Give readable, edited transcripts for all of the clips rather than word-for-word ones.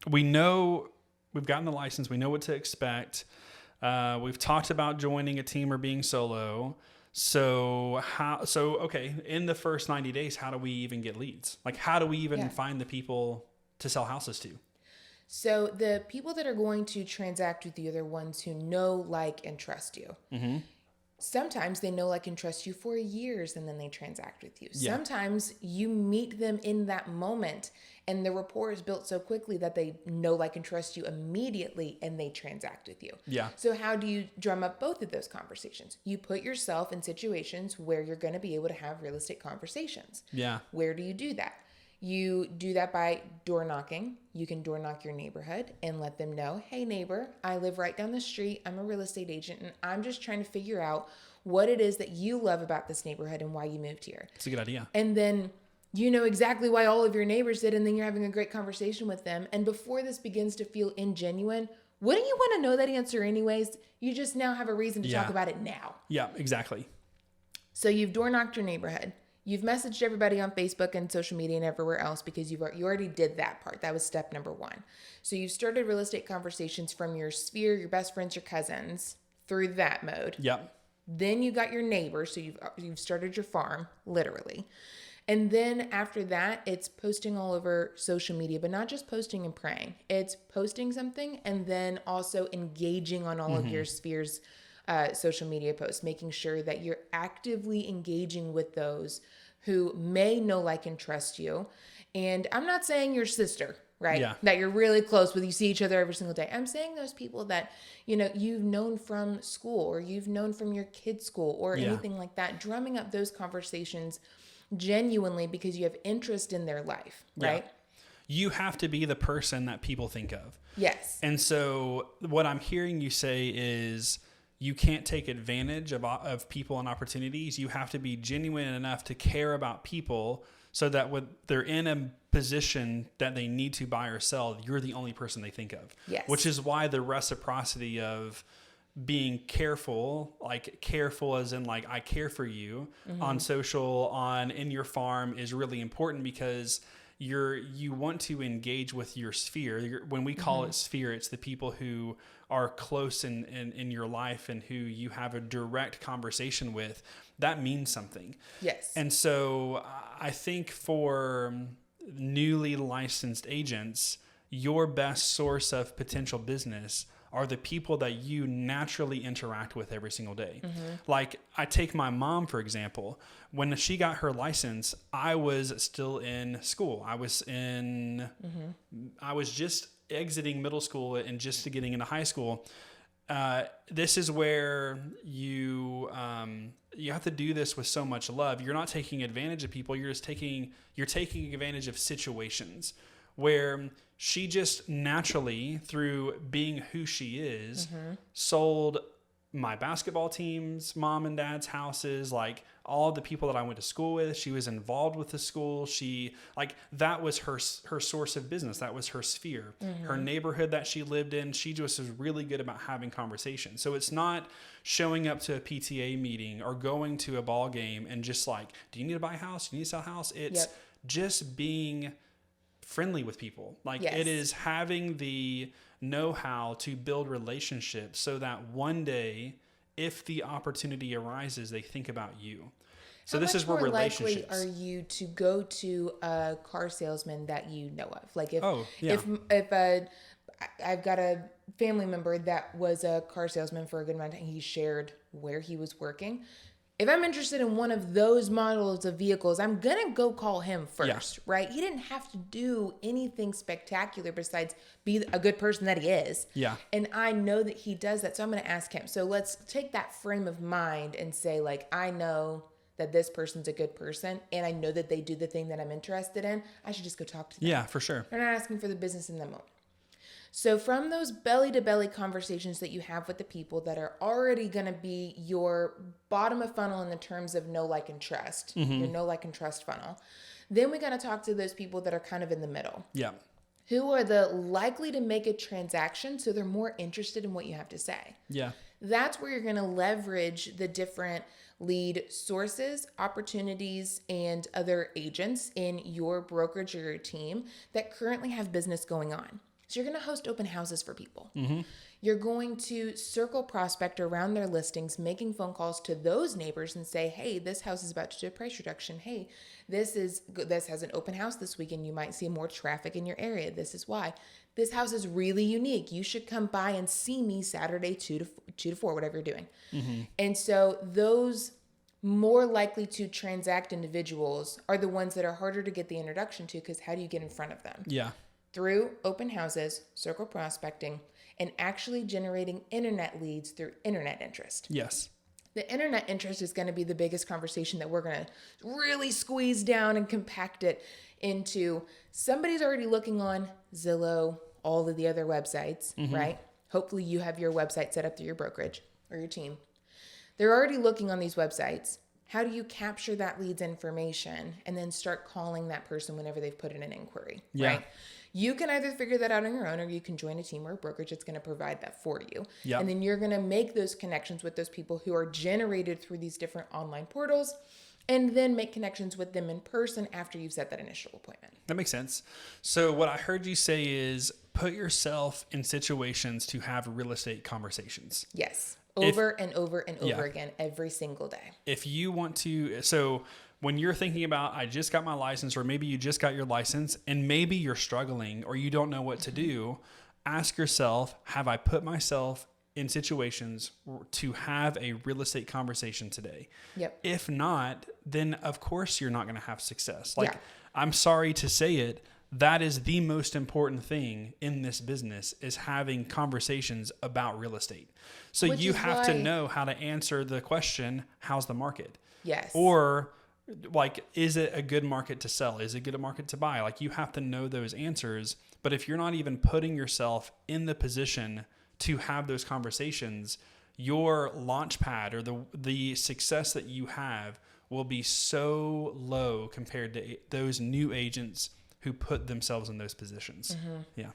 we know we've gotten the license. We know what to expect. We've talked about joining a team or being solo. So okay, in the first 90 days, how do we even get leads? Like, how do we even find the people to sell houses to? So the people that are going to transact with you are the ones who know, like, and trust you. Mm-hmm. Sometimes they know, like, and trust you for years and then they transact with you. Yeah. Sometimes you meet them in that moment and the rapport is built so quickly that they know, like, and trust you immediately and they transact with you. Yeah. So how do you drum up both of those conversations? You put yourself in situations where you're going to be able to have real estate conversations. Yeah. Where do you do that? You do that by door knocking. You can door knock your neighborhood and let them know, hey neighbor, I live right down the street. I'm a real estate agent and I'm just trying to figure out what it is that you love about this neighborhood and why you moved here. It's a good idea. And then you know exactly why all of your neighbors did, and then you're having a great conversation with them. And before this begins to feel ingenuine, wouldn't you want to know that answer anyways? You just now have a reason to talk about it now. Yeah, exactly. So you've door knocked your neighborhood. You've messaged everybody on Facebook and social media and everywhere else because you already did that part. That was step number one. So you've started real estate conversations from your sphere, your best friends, your cousins, through that mode. Yep. Then you got your neighbors, so you've started your farm, literally. And then after that, it's posting all over social media, but not just posting and praying. It's posting something and then also engaging on all of your spheres, social media posts, making sure that you're actively engaging with those who may know, like, and trust you. And I'm not saying your sister, right? Yeah. That you're really close with, you see each other every single day. I'm saying those people that, you know, you've known from school or you've known from your kids' school or anything like that, drumming up those conversations genuinely because you have interest in their life, right? You have to be the person that people think of. Yes. And so what I'm hearing you say is you can't take advantage of people and opportunities. You have to be genuine enough to care about people so that when they're in a position that they need to buy or sell, you're the only person they think of. Yes. Which is why the reciprocity of being careful, like careful as in like I care for you on social, in your farm is really important because you want to engage with your sphere. When we call it sphere, it's the people who are close in your life and who you have a direct conversation with. That means something. Yes. And so I think for newly licensed agents, your best source of potential business are the people that you naturally interact with every single day. Like I take my mom, for example. When she got her license, I was still in school. I was just exiting middle school and just getting into high school. This is where you have to do this with so much love. You're not taking advantage of people. You're taking advantage of situations where she just naturally, through being who she is, sold my basketball teams, mom and dad's houses, like all the people that I went to school with. She was involved with the school. That was her source of business. That was her sphere. Her neighborhood that she lived in, she just was really good about having conversations. So it's not showing up to a PTA meeting or going to a ball game and just like, do you need to buy a house? Do you need to sell a house? It's just being friendly with people. It is having the know-how to build relationships so that one day, if the opportunity arises, they think about you. So this is where relationships. How much more likely are you to go to a car salesman that you know of? Like if I've got a family member that was a car salesman for a good amount of time, he shared where he was working. If I'm interested in one of those models of vehicles, I'm going to go call him first, right? He didn't have to do anything spectacular besides be a good person that he is. Yeah. And I know that he does that. So I'm going to ask him. So let's take that frame of mind and say, like, I know that this person's a good person and I know that they do the thing that I'm interested in. I should just go talk to them. Yeah, for sure. They're not asking for the business in the moment. So from those belly-to-belly conversations that you have with the people that are already going to be your bottom of funnel in the terms of know, like, and trust, your know, like, and trust funnel, then we got to talk to those people that are kind of in the middle. Yeah. Who are the likely to make a transaction so they're more interested in what you have to say. Yeah. That's where you're going to leverage the different lead sources, opportunities, and other agents in your brokerage or your team that currently have business going on. So you're going to host open houses for people. You're going to circle prospect around their listings, making phone calls to those neighbors and say, hey, this house is about to do a price reduction. Hey, this has an open house this weekend. You might see more traffic in your area. This is why. This house is really unique. You should come by and see me Saturday 2 to 4, whatever you're doing. And so those more likely to transact individuals are the ones that are harder to get the introduction to, because how do you get in front of them? Yeah. Through open houses, circle prospecting, and actually generating internet leads through internet interest. Yes. The internet interest is going to be the biggest conversation that we're going to really squeeze down and compact it into. Somebody's already looking on Zillow, all of the other websites, right? Hopefully you have your website set up through your brokerage or your team. They're already looking on these websites. How do you capture that lead's information and then start calling that person whenever they've put in an inquiry, right? You can either figure that out on your own, or you can join a team or a brokerage that's going to provide that for you. Yep. And then you're going to make those connections with those people who are generated through these different online portals, and then make connections with them in person after you've set that initial appointment. That makes sense. So what I heard you say is put yourself in situations to have real estate conversations. Yes. Over and over and over again every single day. If you want to, so when you're thinking about, I just got my license, or maybe you just got your license and maybe you're struggling or you don't know what to do, ask yourself, have I put myself in situations to have a real estate conversation today? Yep. If not, then of course you're not going to have success. Like, I'm sorry to say it, that is the most important thing in this business, is having conversations about real estate. So you have to know how to answer the question, how's the market? Yes. Or like, is it a good market to sell? Is it a good market to buy? Like, you have to know those answers. But if you're not even putting yourself in the position to have those conversations, your launch pad or the success that you have will be so low compared to those new agents who put themselves in those positions. Yeah.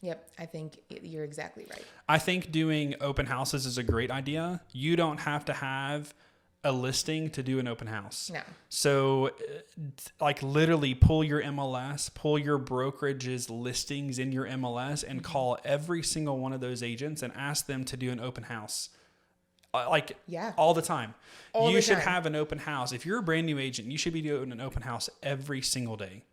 Yep. I think you're exactly right. I think doing open houses is a great idea. You don't have to have a listing to do an open house. No. So like, literally pull your MLS, pull your brokerage's listings in your MLS and call every single one of those agents and ask them to do an open house. All the time. You should have an open house. If you're a brand new agent, you should be doing an open house every single day,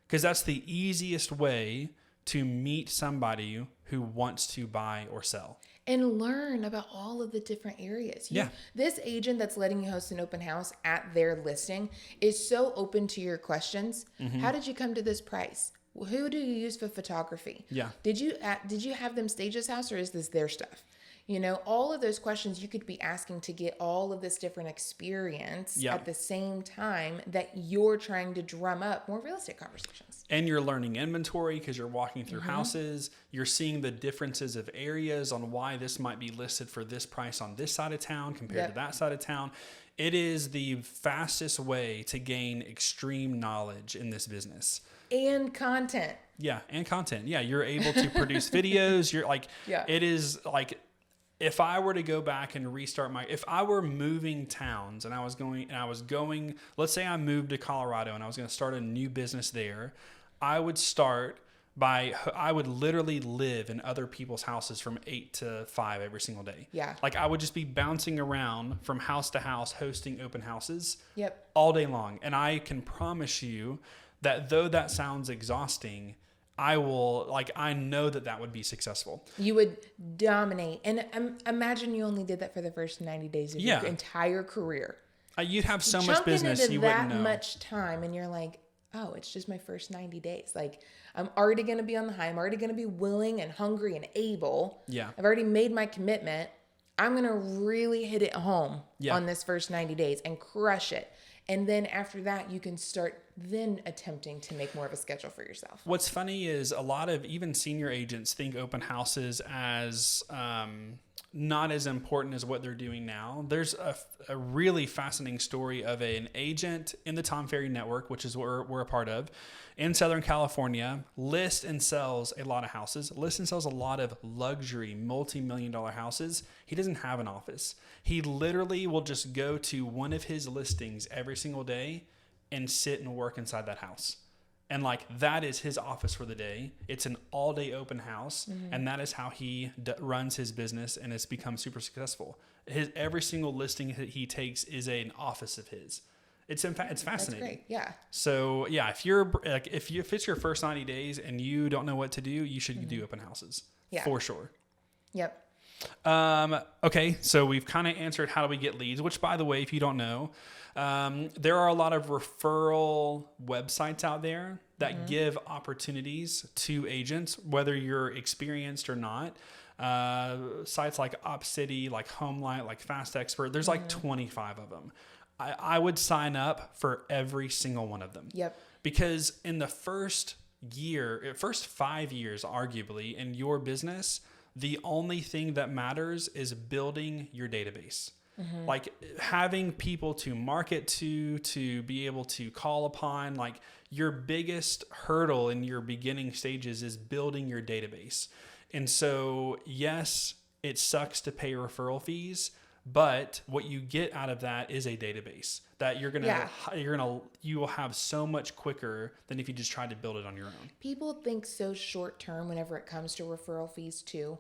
because that's the easiest way to meet somebody who wants to buy or sell. And learn about all of the different areas. This agent that's letting you host an open house at their listing is so open to your questions. How did you come to this price? Who do you use for photography? Yeah. Did you have them stage this house, or is this their stuff? You know, all of those questions you could be asking to get all of this different experience at the same time that you're trying to drum up more real estate conversations. And you're learning inventory because you're walking through houses. You're seeing the differences of areas on why this might be listed for this price on this side of town compared to that side of town. It is the fastest way to gain extreme knowledge in this business. And content. Yeah, and content. Yeah, you're able to produce videos. You're like, it is like, if I were to go back and restart if I were moving towns and I was going, let's say I moved to Colorado and I was going to start a new business there, I would literally live in other people's houses from 8 to 5 every single day. Yeah. Like, I would just be bouncing around from house to house, hosting open houses all day long. And I can promise you that though that sounds exhausting, I know that would be successful. You would dominate. And imagine you only did that for the first 90 days of your entire career. You'd have so much business you wouldn't know. That much time, and you're like, oh, it's just my first 90 days. Like, I'm already going to be on the high. I'm already going to be willing and hungry and able. Yeah. I've already made my commitment. I'm going to really hit it home on this first 90 days and crush it. And then after that, you can start then attempting to make more of a schedule for yourself. What's funny is a lot of even senior agents think open houses as not as important as what they're doing now. There's a really fascinating story of an agent in the Tom Ferry Network, which is what we're a part of, in Southern California, lists and sells a lot of houses, lists and sells a lot of luxury, multi-million-dollar houses. He doesn't have an office. He literally will just go to one of his listings every single day and sit and work inside that house. And like, that is his office for the day. It's an all day open house. And that is how he runs his business, and it's become super successful. Every single listing that he takes is an office of his. It's fascinating. That's great. Yeah. So yeah, if it's your first 90 days and you don't know what to do, you should do open houses for sure. Yep. Okay. So we've kind of answered how do we get leads, which, by the way, if you don't know, there are a lot of referral websites out there that give opportunities to agents, whether you're experienced or not. Sites like OpCity, like HomeLight, like Fast Expert, there's like 25 of them. I would sign up for every single one of them. Yep. Because in the first 5 years, arguably, in your business, the only thing that matters is building your database. Like having people to market to be able to call upon. Like, your biggest hurdle in your beginning stages is building your database. And so, yes, it sucks to pay referral fees, but what you get out of that is a database that you will have so much quicker than if you just tried to build it on your own. People think so short term whenever it comes to referral fees too.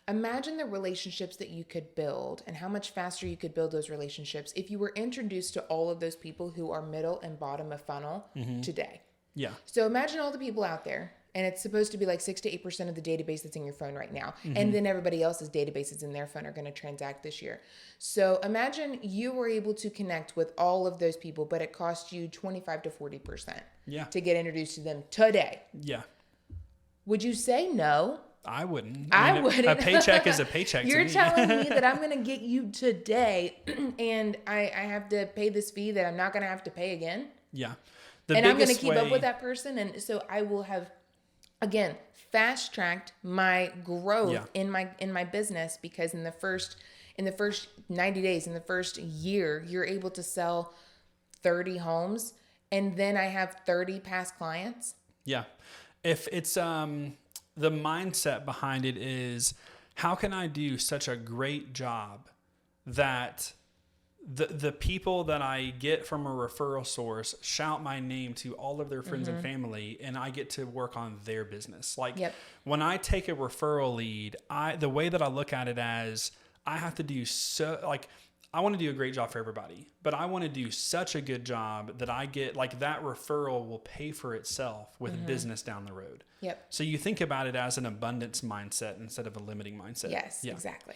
Imagine the relationships that you could build and how much faster you could build those relationships if you were introduced to all of those people who are middle and bottom of funnel today. Yeah. So imagine all the people out there, and it's supposed to be like 6 to 8% of the database that's in your phone right now. And then everybody else's databases in their phone are going to transact this year. So imagine you were able to connect with all of those people, but it cost you 25 to 40% to get introduced to them today. Yeah. Would you say no? I wouldn't. I wouldn't. A paycheck is a paycheck. You're to me. telling me that I'm going to get you today and I have to pay this fee that I'm not going to have to pay again? Yeah. And I'm going to keep up with that person. And so I will have, again, fast-tracked my growth in my business, because in the first 90 days, in the first year, you're able to sell 30 homes, and then I have 30 past clients. Yeah. If it's the mindset behind it is, how can I do such a great job that the people that I get from a referral source shout my name to all of their friends and family, and I get to work on their business. Like, when I take a referral lead, the way that I look at it as, I have to do I want to do a great job for everybody, but I want to do such a good job that I get, like, that referral will pay for itself with business down the road. Yep. So you think about it as an abundance mindset instead of a limiting mindset. Yes, exactly.